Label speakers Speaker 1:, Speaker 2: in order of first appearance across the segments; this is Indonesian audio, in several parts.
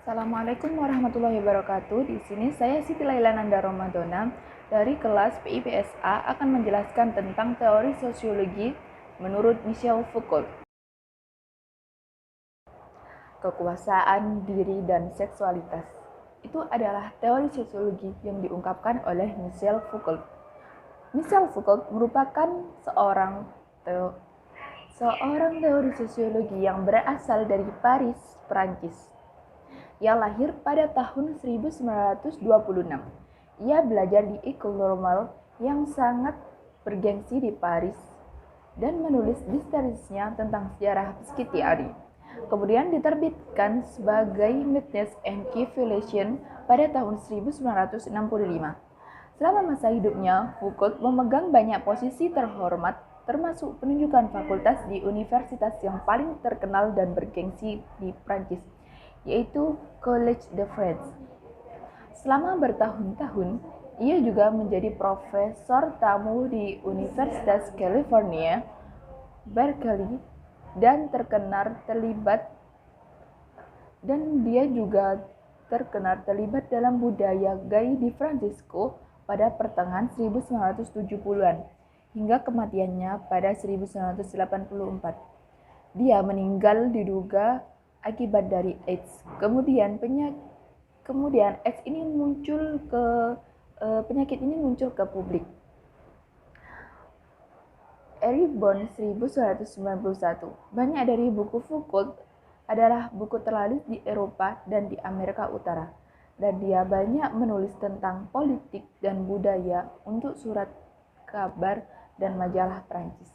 Speaker 1: Assalamualaikum warahmatullahi wabarakatuh. Di sini saya Siti Laila Nanda Ramadhana dari kelas PIPSA akan menjelaskan tentang teori sosiologi menurut Michel Foucault. Kekuasaan, diri, dan seksualitas. Itu adalah teori sosiologi yang diungkapkan oleh Michel Foucault. Michel Foucault merupakan seorang teori sosiologi yang berasal dari Paris, Prancis. Ia lahir pada tahun 1926. Ia belajar di École Normale yang sangat bergengsi di Paris dan menulis dissertasinya tentang sejarah psikologi. Kemudian diterbitkan sebagai Madness and Civilization pada tahun 1965. Selama masa hidupnya, Foucault memegang banyak posisi terhormat, termasuk penunjukan fakultas di universitas yang paling terkenal dan bergengsi di Prancis, yaitu Collège de France. Selama bertahun-tahun, ia juga menjadi profesor tamu di Universitas California, Berkeley, dan dia juga terkenal terlibat dalam budaya gay di Francisco pada pertengahan 1970-an hingga kematiannya pada 1984. Dia meninggal diduga akibat dari AIDS. Kemudian AIDS ini penyakit ini muncul ke publik. Erebon 1991. Banyak dari buku Foucault adalah buku terlaris di Eropa dan di Amerika Utara, dan dia banyak menulis tentang politik dan budaya untuk surat kabar dan majalah Prancis.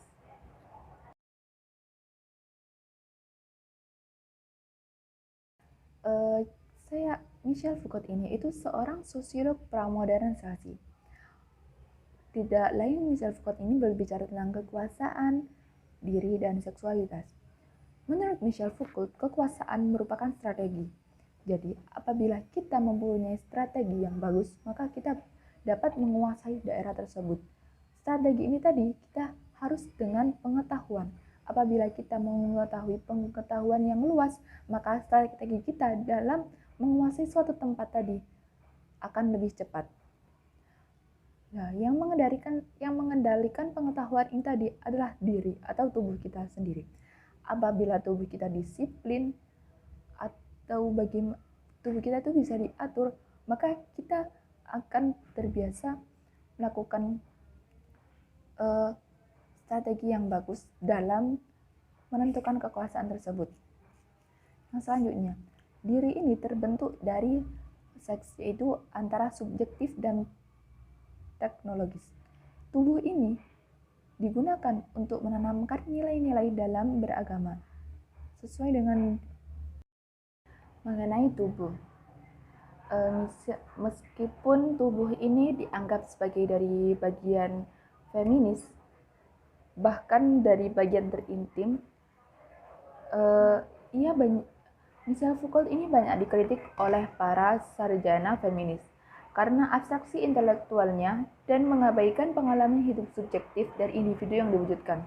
Speaker 1: Michel Foucault ini itu seorang sosiolog pramodernisasi. Tidak lain Michel Foucault ini berbicara tentang kekuasaan, diri, dan seksualitas. Menurut Michel Foucault, kekuasaan merupakan strategi. Jadi, apabila kita mempunyai strategi yang bagus, maka kita dapat menguasai daerah tersebut. Strategi ini tadi kita harus dengan pengetahuan. Apabila kita mengetahui pengetahuan yang luas, maka strategi kita dalam menguasai suatu tempat tadi akan lebih cepat. Nah, yang mengendalikan pengetahuan ini tadi adalah diri atau tubuh kita sendiri. Apabila tubuh kita disiplin atau tubuh kita itu bisa diatur, maka kita akan terbiasa melakukan strategi yang bagus dalam menentukan kekuasaan tersebut. Nah, selanjutnya, diri ini terbentuk dari seks, yaitu antara subjektif dan teknologis. Tubuh ini digunakan untuk menanamkan nilai-nilai dalam beragama. Sesuai dengan mengenai tubuh, meskipun tubuh ini dianggap sebagai dari bagian feminis, bahkan dari bagian terintim, Michel Foucault ini banyak dikritik oleh para sarjana feminis karena abstraksi intelektualnya dan mengabaikan pengalaman hidup subjektif dari individu yang diwujudkan.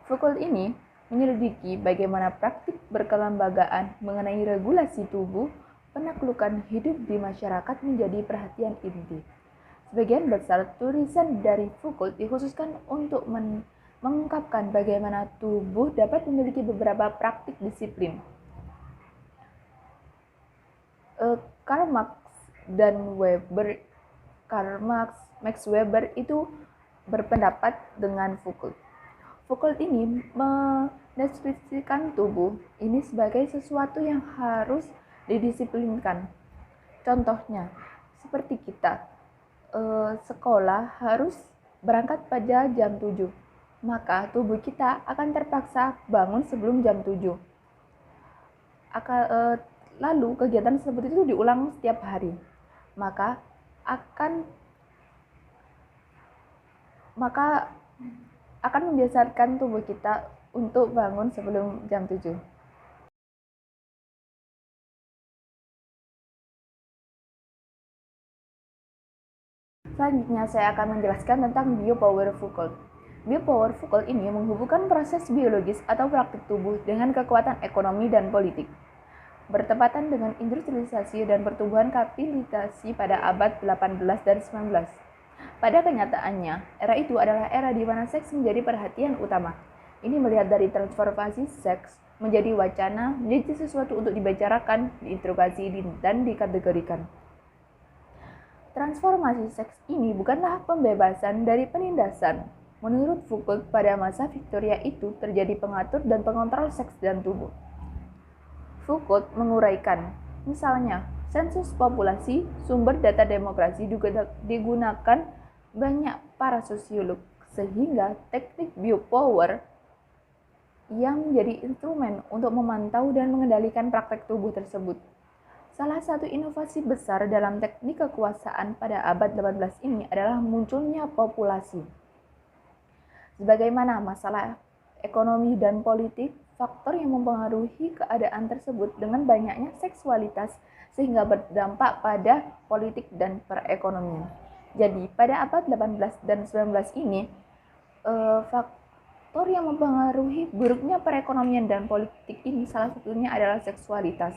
Speaker 1: Foucault ini menyelidiki bagaimana praktik berkelembagaan mengenai regulasi tubuh penaklukan hidup di masyarakat menjadi perhatian inti. Sebagian besar tulisan dari Foucault dikhususkan untuk mengungkapkan bagaimana tubuh dapat memiliki beberapa praktik disiplin. Karl Max Weber itu berpendapat dengan Foucault. Foucault ini mendeskripsikan tubuh ini sebagai sesuatu yang harus didisiplinkan. Contohnya, seperti kita sekolah harus berangkat pada jam 7, maka tubuh kita akan terpaksa bangun sebelum jam 7. Lalu kegiatan tersebut itu diulang setiap hari, maka akan membiasakan tubuh kita untuk bangun sebelum jam 7. Selanjutnya saya akan menjelaskan tentang biopower Foucault. Biopower Foucault ini menghubungkan proses biologis atau praktik tubuh dengan kekuatan ekonomi dan politik. bertepatan dengan industrialisasi dan pertumbuhan kapitalisasi pada abad 18 dan 19. Pada kenyataannya, era itu adalah era di mana seks menjadi perhatian utama. Ini melihat dari transformasi seks menjadi wacana, menjadi sesuatu untuk dibicarakan, diinterogasi, dan dikategorikan. Transformasi seks ini bukanlah pembebasan dari penindasan. Menurut Foucault, pada masa Victoria itu terjadi pengatur dan pengontrol seks dan tubuh. Foucault menguraikan, misalnya, sensus populasi, sumber data demokrasi juga digunakan banyak para sosiolog, sehingga teknik biopower yang menjadi instrumen untuk memantau dan mengendalikan praktek tubuh tersebut. Salah satu inovasi besar dalam teknik kekuasaan pada abad 18 ini adalah munculnya populasi. Sebagaimana masalah ekonomi dan politik, faktor yang mempengaruhi keadaan tersebut dengan banyaknya seksualitas sehingga berdampak pada politik dan perekonomian. Jadi, pada abad 18 dan 19 ini, faktor yang mempengaruhi buruknya perekonomian dan politik ini salah satunya adalah seksualitas,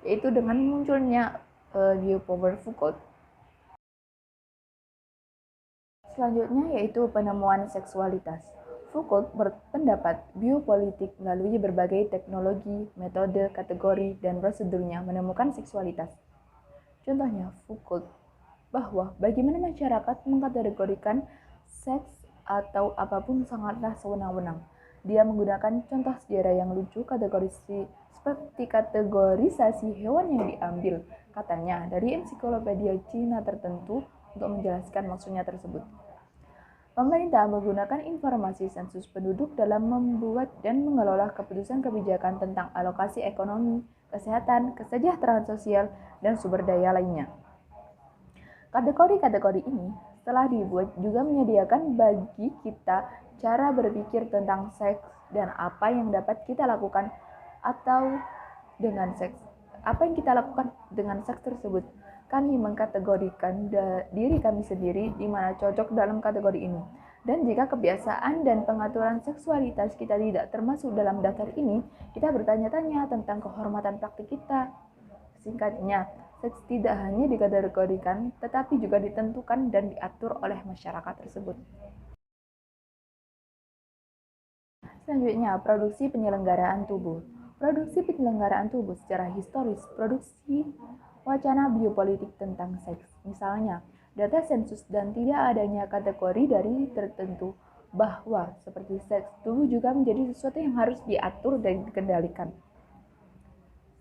Speaker 1: yaitu dengan munculnya biopower Foucault. Selanjutnya yaitu penemuan seksualitas. Foucault berpendapat biopolitik melalui berbagai teknologi, metode, kategori, dan prosedurnya menemukan seksualitas. Contohnya, Foucault bahwa bagaimana masyarakat mengkategorikan seks atau apapun sangatlah sewenang-wenang. Dia menggunakan contoh sejarah yang lucu seperti kategorisasi hewan yang diambil, katanya, dari ensiklopedia Cina tertentu untuk menjelaskan maksudnya tersebut. Pemerintah menggunakan informasi sensus penduduk dalam membuat dan mengelola keputusan kebijakan tentang alokasi ekonomi, kesehatan, kesejahteraan sosial, dan sumber daya lainnya. Kategori-kategori ini setelah dibuat juga menyediakan bagi kita cara berpikir tentang seks dan apa yang dapat kita lakukan atau dengan seks. Apa yang kita lakukan dengan seks tersebut. Kami mengkategorikan diri kami sendiri di mana cocok dalam kategori ini. Dan jika kebiasaan dan pengaturan seksualitas kita tidak termasuk dalam daftar ini, kita bertanya-tanya tentang kehormatan praktik kita. Singkatnya, seks tidak hanya dikategorikan, tetapi juga ditentukan dan diatur oleh masyarakat tersebut. Selanjutnya, produksi penyelenggaraan tubuh. Produksi penyelenggaraan tubuh secara historis, produksi wacana biopolitik tentang seks. Misalnya, data sensus dan tidak adanya kategori dari tertentu bahwa seperti seks, tubuh juga menjadi sesuatu yang harus diatur dan dikendalikan.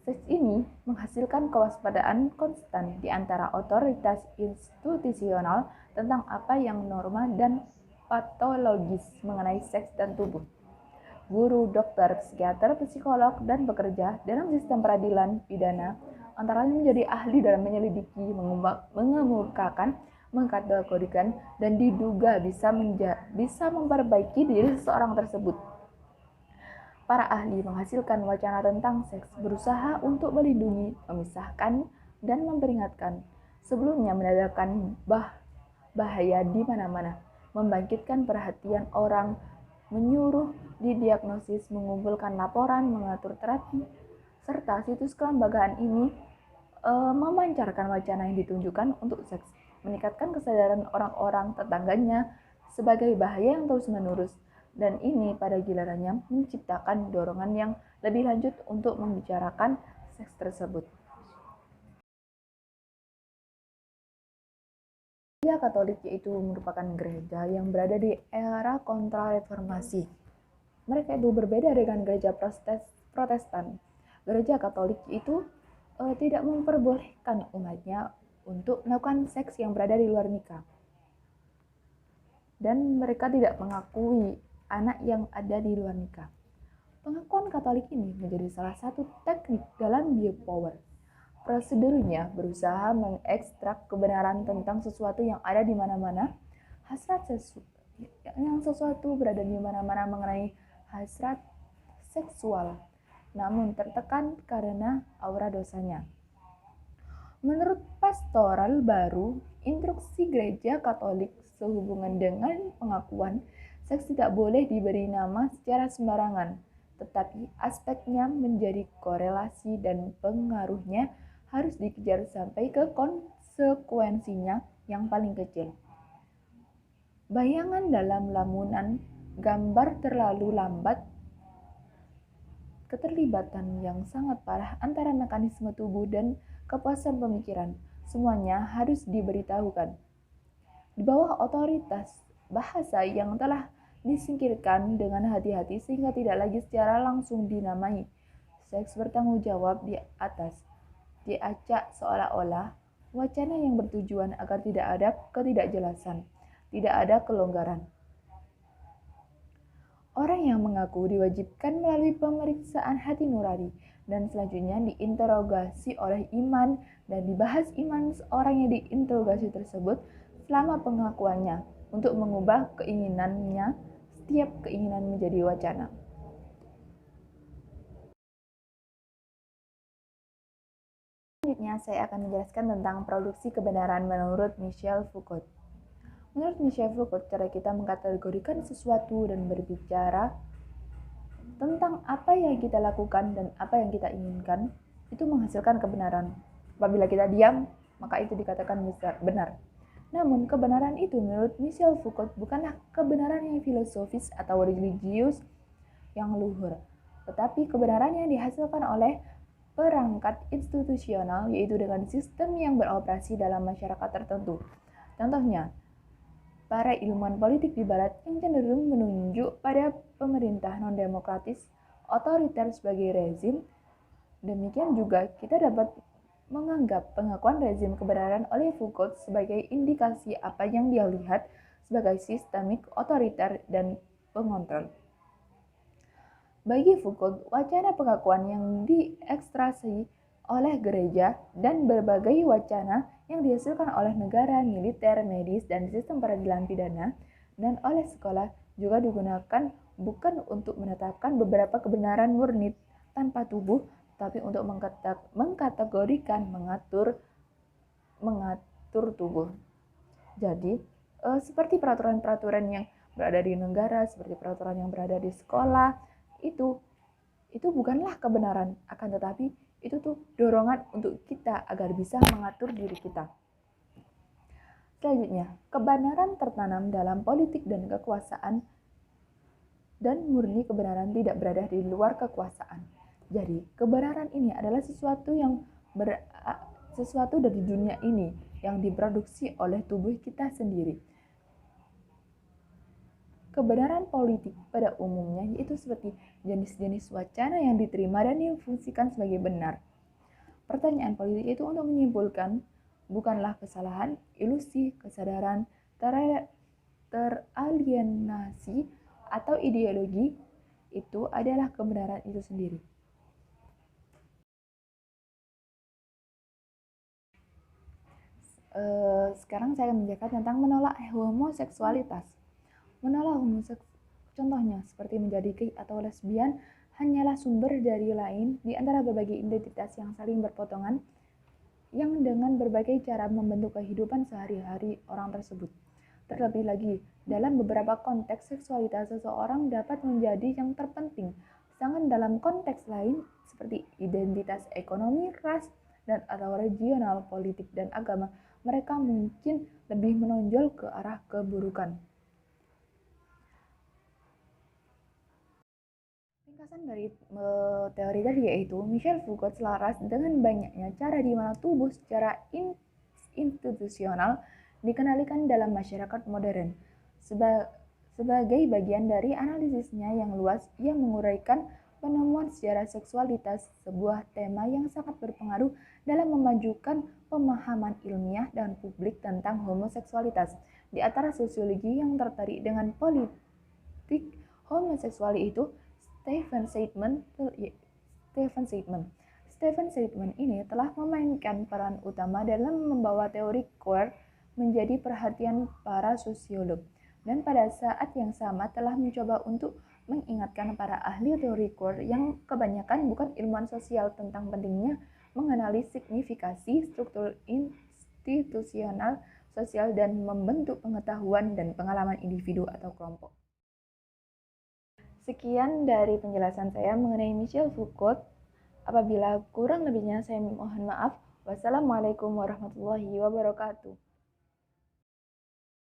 Speaker 1: Seks ini menghasilkan kewaspadaan konstan di antara otoritas institusional tentang apa yang normal dan patologis mengenai seks dan tubuh. Guru, dokter, psikiater, psikolog, dan bekerja dalam sistem peradilan pidana antara lain menjadi ahli dalam menyelidiki, mengemukakan, mengkategorikan, dan diduga bisa memperbaiki diri seseorang tersebut. Para ahli menghasilkan wacana tentang seks, berusaha untuk melindungi, memisahkan, dan memperingatkan. Sebelumnya menandakan bahaya di mana-mana, membangkitkan perhatian orang, menyuruh didiagnosis, mengumpulkan laporan, mengatur terapi, serta situs kelembagaan ini memancarkan wacana yang ditunjukkan untuk seks, meningkatkan kesadaran orang-orang tetangganya sebagai bahaya yang terus-menerus, dan ini pada gilirannya menciptakan dorongan yang lebih lanjut untuk membicarakan seks tersebut. Gereja Katolik yaitu merupakan gereja yang berada di era kontra-reformasi. Mereka itu berbeda dengan gereja Protestan. Gereja Katolik itu tidak memperbolehkan umatnya untuk melakukan seks yang berada di luar nikah. Dan mereka tidak mengakui anak yang ada di luar nikah. Pengakuan Katolik ini menjadi salah satu teknik dalam biopower. Prosedurnya berusaha mengekstrak kebenaran tentang sesuatu yang ada di mana-mana, sesuatu berada di mana-mana mengenai hasrat seksual, namun tertekan karena aura dosanya. Menurut pastoral baru, instruksi gereja Katolik sehubungan dengan pengakuan seks tidak boleh diberi nama secara sembarangan, tetapi aspeknya menjadi korelasi dan pengaruhnya harus dikejar sampai ke konsekuensinya yang paling kecil. Bayangan dalam lamunan gambar terlalu lambat, keterlibatan yang sangat parah antara mekanisme tubuh dan kepuasan pemikiran, semuanya harus diberitahukan. Di bawah otoritas bahasa yang telah disingkirkan dengan hati-hati sehingga tidak lagi secara langsung dinamai seks bertanggung jawab di atas, diacak seolah-olah wacana yang bertujuan agar tidak ada ketidakjelasan, tidak ada kelonggaran. Orang yang mengaku diwajibkan melalui pemeriksaan hati nurani dan selanjutnya diinterogasi oleh iman dan dibahas iman seorang yang diinterogasi tersebut selama pengakuannya untuk mengubah keinginannya, setiap keinginan menjadi wacana. Selanjutnya saya akan menjelaskan tentang produksi kebenaran menurut Michel Foucault. Menurut Michel Foucault, cara kita mengkategorikan sesuatu dan berbicara tentang apa yang kita lakukan dan apa yang kita inginkan itu menghasilkan kebenaran. Apabila kita diam, maka itu dikatakan benar. Namun, kebenaran itu menurut Michel Foucault bukanlah kebenaran yang filosofis atau religius yang luhur, tetapi kebenaran yang dihasilkan oleh perangkat institusional, yaitu dengan sistem yang beroperasi dalam masyarakat tertentu. Contohnya, para ilmuwan politik di Barat yang cenderung menunjuk pada pemerintah non-demokratis otoriter sebagai rezim. Demikian juga kita dapat menganggap pengakuan rezim kebenaran oleh Foucault sebagai indikasi apa yang dia lihat sebagai sistemik, otoriter, dan pengontrol. Bagi Foucault, wacana pengakuan yang diekstrasi oleh gereja dan berbagai wacana yang dihasilkan oleh negara, militer, medis, dan sistem peradilan pidana, dan oleh sekolah juga digunakan bukan untuk menetapkan beberapa kebenaran murni tanpa tubuh, tapi untuk mengkategorikan, mengatur tubuh. Jadi, seperti peraturan-peraturan yang berada di negara, seperti peraturan yang berada di sekolah, itu bukanlah kebenaran, akan tetapi itu tuh dorongan untuk kita agar bisa mengatur diri kita. Selanjutnya, kebenaran tertanam dalam politik dan kekuasaan, dan murni kebenaran tidak berada di luar kekuasaan. Jadi, kebenaran ini adalah sesuatu dari dunia ini yang diproduksi oleh tubuh kita sendiri. Kebenaran politik pada umumnya yaitu seperti jenis-jenis wacana yang diterima dan difungsikan sebagai benar. Pertanyaan politik itu untuk menyimpulkan bukanlah kesalahan, ilusi, kesadaran, teralienasi, atau ideologi, itu adalah kebenaran itu sendiri. Sekarang saya akan menjelaskan tentang menolak homoseksualitas. Menolak contohnya seperti menjadi gay atau lesbian hanyalah sumber dari lain di antara berbagai identitas yang saling berpotongan yang dengan berbagai cara membentuk kehidupan sehari-hari orang tersebut. Terlebih lagi, dalam beberapa konteks seksualitas seseorang dapat menjadi yang terpenting, sedangkan dalam konteks lain seperti identitas ekonomi, ras, dan atau regional, politik, dan agama, mereka mungkin lebih menonjol ke arah keburukan. Ringkasan dari teori tadi yaitu Michel Foucault selaras dengan banyaknya cara di mana tubuh secara institusional dikendalikan dalam masyarakat modern. Sebagai bagian dari analisisnya yang luas, ia menguraikan penemuan sejarah seksualitas, sebuah tema yang sangat berpengaruh dalam memajukan pemahaman ilmiah dan publik tentang homoseksualitas. Di antara sosiologi yang tertarik dengan politik homoseksual itu Stephen Seidman ini telah memainkan peran utama dalam membawa teori queer menjadi perhatian para sosiolog, dan pada saat yang sama telah mencoba untuk mengingatkan para ahli teori queer yang kebanyakan bukan ilmuwan sosial tentang pentingnya mengenali signifikasi struktur institusional sosial dan membentuk pengetahuan dan pengalaman individu atau kelompok. Sekian dari penjelasan saya mengenai Michel Foucault. Apabila kurang lebihnya saya mohon maaf. Wassalamualaikum warahmatullahi wabarakatuh.